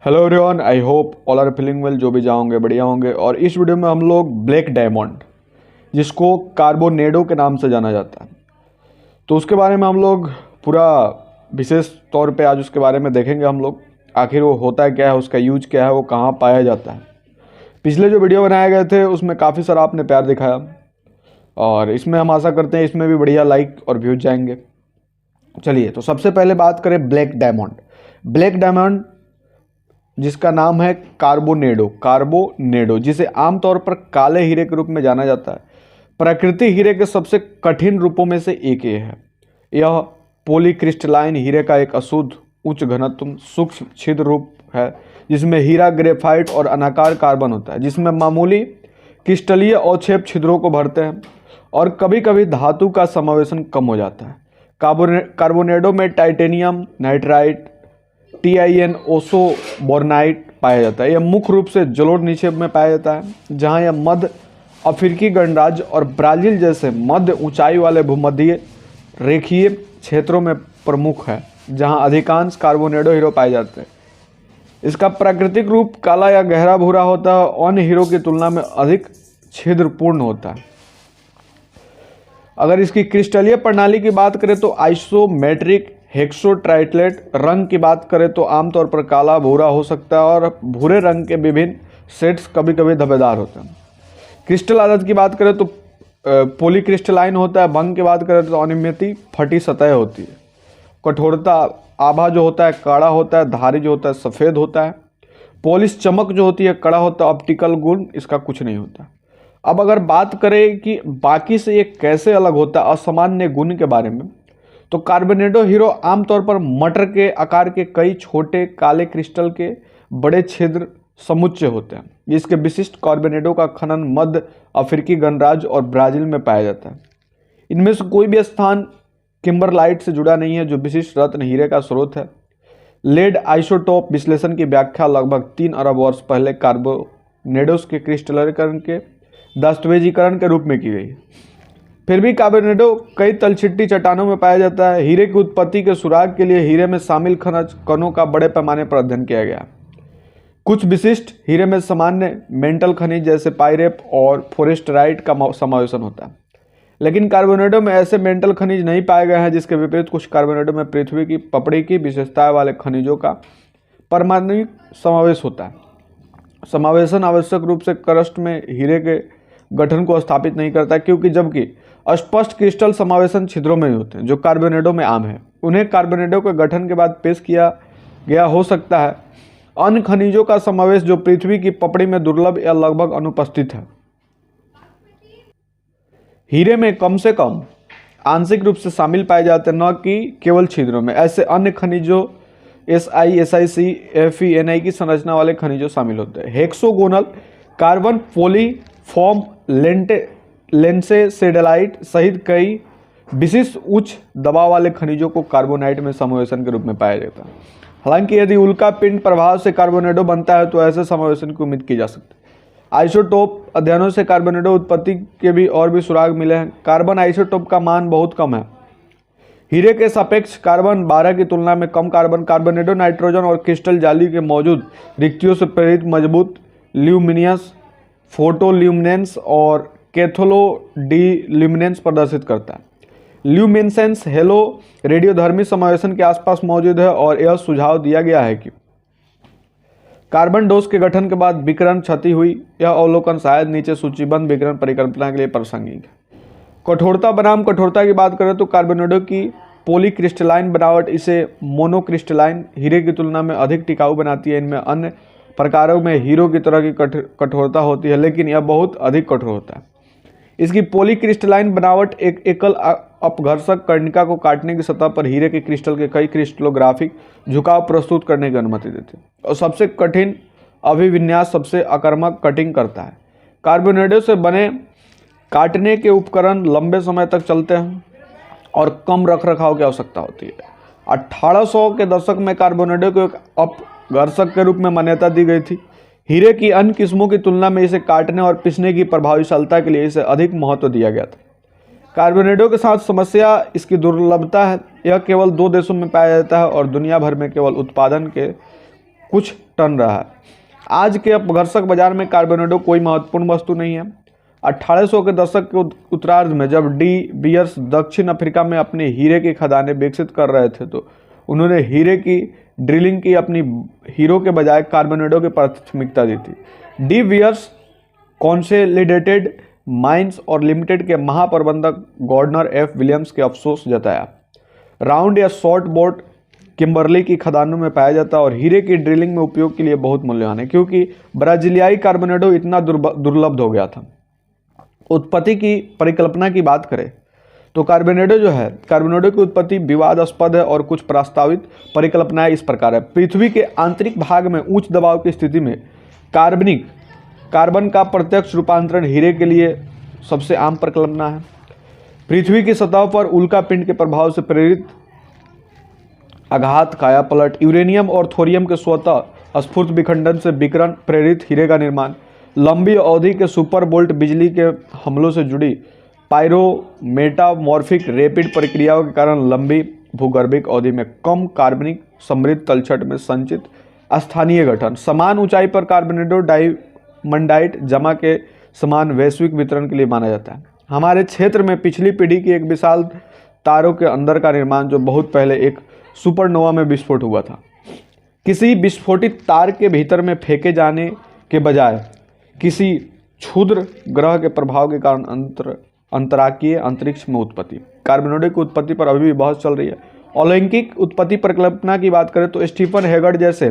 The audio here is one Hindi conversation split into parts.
Hello everyone, I hope all are feeling well. जो भी जाओगे बढ़िया होंगे। और इस वीडियो में हम लोग ब्लैक डायमंड, जिसको कार्बोनेडो के नाम से जाना जाता है, तो उसके बारे में हम लोग पूरा विशेष तौर पे आज उसके बारे में देखेंगे। हम लोग आखिर वो होता है क्या है, उसका यूज क्या है, वो कहाँ पाया जाता है। पिछले जो वीडियो बनाए गए थे उसमें काफ़ी सारा आपने प्यार दिखाया, और इसमें हम आशा करते हैं इसमें भी बढ़िया लाइक और व्यूज जाएंगे। चलिए, तो सबसे पहले बात करें ब्लैक डायमंड। ब्लैक डायमंड जिसका नाम है कार्बोनेडो, जिसे आमतौर पर काले हीरे के रूप में जाना जाता है, प्राकृतिक हीरे के सबसे कठिन रूपों में से एक ये है। यह पॉलीक्रिस्टलाइन हीरे का एक अशुद्ध उच्च घनत्व सूक्ष्म छिद्र रूप है, जिसमें हीरा, ग्रेफाइट और अनाकार कार्बन होता है, जिसमें मामूली क्रिस्टलीय अवक्षेप छिद्रों को भरते हैं, और कभी कभी धातु का समावेशन कम हो जाता है। कार्बोनेडो में टाइटेनियम नाइट्राइट, TiN ओसो बोर्नाइट पाया जाता है। यह मुख्य रूप से जलोढ़ निक्षेप में पाया जाता है, जहां यह मध्य अफ्रीकी गणराज्य और ब्राज़ील जैसे मध्य ऊंचाई वाले भूमध्य रेखीय क्षेत्रों में प्रमुख है, जहां अधिकांश कार्बोनेडो हीरो पाए जाते हैं। इसका प्राकृतिक रूप काला या गहरा भूरा होता है, अन्य हीरो की तुलना में अधिक छिद्रपूर्ण होता है। अगर इसकी क्रिस्टलीय प्रणाली की बात करें तो आइसोमेट्रिक हेक्सोट्राइटलेट। रंग की बात करें तो आमतौर पर काला भूरा हो सकता है, और भूरे रंग के विभिन्न सेट्स कभी कभी धब्बेदार होते हैं। क्रिस्टल आदत की बात करें तो पॉलीक्रिस्टलाइन होता है। भंग की बात करें तो अनियमित फटी सतह होती है। कठोरता आभा जो होता है काड़ा होता है, धारी जो होता है सफ़ेद होता है। पॉलिश चमक जो होती है कड़ा होता है। ऑप्टिकल गुण इसका कुछ नहीं होता। अब अगर बात करें कि बाकी से ये कैसे अलग होता है असामान्य गुण के बारे में, तो कार्बोनेडो हीरो आमतौर पर मटर के आकार के कई छोटे काले क्रिस्टल के बड़े छिद्र समुच्चय होते हैं। जिसके विशिष्ट कार्बोनेडो का खनन मध्य अफ्रीकी गणराज्य और ब्राज़ील में पाया जाता है। इनमें से कोई भी स्थान किम्बरलाइट से जुड़ा नहीं है, जो विशिष्ट रत्न हीरे का स्रोत है। लेड आइसोटोप विश्लेषण की व्याख्या लगभग 3 अरब वर्ष पहले कार्बोनेडोस के क्रिस्टलीकरण के दस्तावेजीकरण के रूप में की गई। फिर भी कार्बोनेडो कई तलछिट्टी चट्टानों में पाया जाता है। हीरे की उत्पत्ति के सुराग के लिए हीरे में शामिल खनिज कणों का बड़े पैमाने पर अध्ययन किया गया। कुछ विशिष्ट हीरे में सामान्य मेंटल खनिज जैसे पाइरेप और फोरेस्टराइट का समावेशन होता है, लेकिन कार्बोनेडो में ऐसे मेंटल खनिज नहीं पाए गए हैं। जिसके विपरीत कुछ कार्बोनेडो में पृथ्वी की पपड़ी की विशेषताएं वाले खनिजों का परमाणु समावेश होता है। समावेशन आवश्यक रूप से क्रस्ट में हीरे के गठन को स्थापित नहीं करता, क्योंकि जबकि स्पष्ट क्रिस्टल समावेशन छिद्रों में ही होते हैं, जो कार्बोनेडो में आम है। उन्हें कार्बोनेडो के गठन के बाद पेश किया गया हो सकता है। अन्य खनिजों का समावेश जो पृथ्वी की पपड़ी में दुर्लभ या लगभग अनुपस्थित है। हीरे में कम से कम आंशिक रूप से शामिल पाए जाते हैं, न कि केवल छिद्रों में। ऐसे अन्य खनिजों Si, SiC, Fe, Ni की संरचना वाले खनिजों शामिल होते हैं। हेक्सोगोनल कार्बन फोलिफॉर्म लेंसेसेडेलाइट सहित कई विशिष्ट उच्च दबाव वाले खनिजों को कार्बोनाइट में समावेशन के रूप में पाया जाता है। हालांकि यदि उल्का पिंड प्रभाव से कार्बोनेडो बनता है तो ऐसे समावेशन की उम्मीद की जा सकती है। आइसोटोप अध्ययनों से कार्बोनेडो उत्पत्ति के भी और भी सुराग मिले हैं। कार्बन आइसोटोप का मान बहुत कम है। हीरे के सापेक्ष कार्बन 12 की तुलना में कम कार्बोनेडो नाइट्रोजन और क्रिस्टल जाली के मौजूद रिक्तियों से प्रेरित मजबूत ल्यूमिनियस फोटोल्यूमिनेंस और कैथोलोडिल्यूमिनेंस प्रदर्शित करता है। ल्यूमिनेसेंस हेलो रेडियोधर्मी समावेशन के आसपास मौजूद है, और यह सुझाव दिया गया है कि कार्बन डोज के गठन के बाद विकिरण क्षति हुई। यह अवलोकन शायद नीचे सूचीबद्ध विकिरण परिकल्पना के लिए प्रासंगिक है। कठोरता बनाम कठोरता की बात करें तो कार्बोनेडो की पॉलीक्रिस्टलाइन बनावट इसे मोनोक्रिस्टलाइन हीरे की तुलना में अधिक टिकाऊ बनाती है। इनमें अन्य प्रकारों में हीरो की तरह की कठोरता होती है, लेकिन यह बहुत अधिक कठोर होता है। इसकी पॉलीक्रिस्टलाइन बनावट एक एकल अपघर्षक कर्णिका को काटने की सतह पर हीरे के क्रिस्टल के कई क्रिस्टलोग्राफिक झुकाव प्रस्तुत करने की अनुमति देती है, और सबसे कठिन अभिविन्यास सबसे आक्रामक कटिंग करता है। कार्बोनेडो से बने काटने के उपकरण लंबे समय तक चलते हैं और कम रखरखाव की आवश्यकता होती है। 1800 के दशक में कार्बोनेडो को एक अपघर्षक के रूप में मान्यता दी गई थी। हीरे की अन्य किस्मों की तुलना में इसे काटने और पिसने की प्रभावशीलता के लिए इसे अधिक महत्व दिया गया था। कार्बोनेडो के साथ समस्या इसकी दुर्लभता है। यह केवल 2 देशों में पाया जाता है और दुनिया भर में केवल उत्पादन के कुछ टन रहा है। आज के अपघर्षक बाजार में कार्बोनेडो कोई महत्वपूर्ण वस्तु नहीं है। 1800 के दशक के उत्तरार्ध में जब डी बियर्स दक्षिण अफ्रीका में अपने हीरे की खदानें विकसित कर रहे थे तो उन्होंने हीरे की ड्रिलिंग की अपनी हीरो के बजाय कार्बोनेडो की प्राथमिकता दी थी। डी बियर्स कॉन्सोलिडेटेड माइंस और लिमिटेड के महाप्रबंधक गॉर्डनर एफ विलियम्स के अफसोस जताया। राउंड या शॉर्ट बोट किम्बरली की खदानों में पाया जाता है और हीरे की ड्रिलिंग में उपयोग के लिए बहुत मूल्यवान है, क्योंकि ब्राजीलियाई कार्बोनेडो इतना दुर्लभ हो गया था। उत्पत्ति की परिकल्पना की बात करें तो कार्बोनेडो की उत्पत्ति विवादास्पद है और कुछ प्रस्तावित परिकल्पनाएं इस प्रकार है। पृथ्वी के आंतरिक भाग में उच्च दबाव की स्थिति में कार्बन का प्रत्यक्ष रूपांतरण हीरे के लिए सबसे आम परिकल्पना है। पृथ्वी की सतह पर उल्कापिंड के प्रभाव से प्रेरित आघात, कायापलट, यूरेनियम और थोरियम के स्वतः स्फूर्त विखंडन से विकिरण प्रेरित हीरे का निर्माण, लंबी अवधि के सुपर बोल्ट बिजली के हमलों से जुड़ी पायरोमेटामॉर्फिक रैपिड प्रक्रियाओं के कारण लंबी भूगर्भिक अवधि में कम कार्बनिक समृद्ध तलछट में संचित स्थानीय गठन, समान ऊंचाई पर कार्बोनेडो डायमंडाइट जमा के समान वैश्विक वितरण के लिए माना जाता है। हमारे क्षेत्र में पिछली पीढ़ी की एक विशाल तारों के अंदर का निर्माण जो बहुत पहले एक सुपरनोवा में विस्फोट हुआ था। किसी विस्फोटित तार के भीतर में फेंके जाने के बजाय किसी क्षुद्र ग्रह के प्रभाव के कारण अंतराकीय अंतरिक्ष में उत्पत्ति। कार्बोनेडो की उत्पत्ति पर अभी भी बहस चल रही है। अलौकिक उत्पत्ति परिकल्पना की बात करें तो स्टीफन हेगर्ट जैसे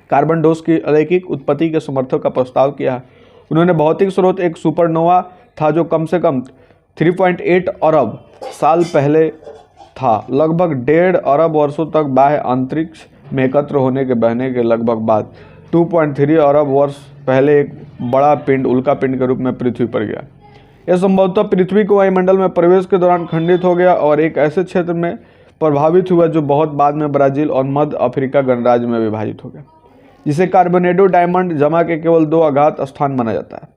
कार्बन डोस की अलौकिक उत्पत्ति के समर्थक का प्रस्ताव किया है। उन्होंने भौतिक स्रोत एक सुपरनोवा था जो कम से कम 3.8 अरब साल पहले था, लगभग 1.5 अरब वर्षों तक बाह्य अंतरिक्ष में एकत्र होने के बहने के लगभग बाद 2.3 अरब वर्ष पहले एक बड़ा पिंड उल्कापिंड के रूप में पृथ्वी पर गया। यह संभवतः पृथ्वी को वायुमंडल में प्रवेश के दौरान खंडित हो गया और एक ऐसे क्षेत्र में प्रभावित हुआ जो बहुत बाद में ब्राजील और मध्य अफ्रीका गणराज्य में विभाजित हो गया, जिसे कार्बोनेडो डायमंड जमा के केवल 2 आघात स्थान माना जाता है।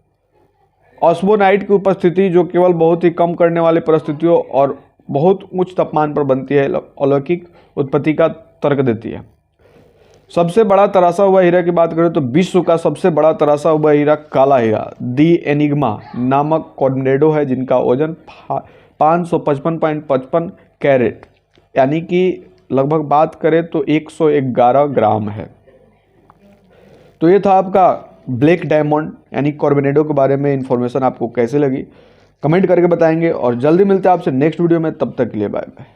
ऑस्मोनाइट की उपस्थिति जो केवल बहुत ही कम करने वाली परिस्थितियों और बहुत उच्च तापमान पर बनती है, अलौकिक उत्पत्ति का तर्क देती है। सबसे बड़ा तराशा हुआ हीरा की बात करें तो विश्व का सबसे बड़ा तराशा हुआ हीरा काला हीरा दी एनिग्मा नामक कार्बोनेडो है, जिनका वजन 555.55 कैरेट यानी कि लगभग बात करें तो 111 ग्राम है। तो ये था आपका ब्लैक डायमंड यानी कार्बोनेडो के बारे में इन्फॉर्मेशन। आपको कैसे लगी कमेंट करके बताएंगे और जल्दी मिलते हैं आपसे नेक्स्ट वीडियो में। तब तक के लिए बाय बाय।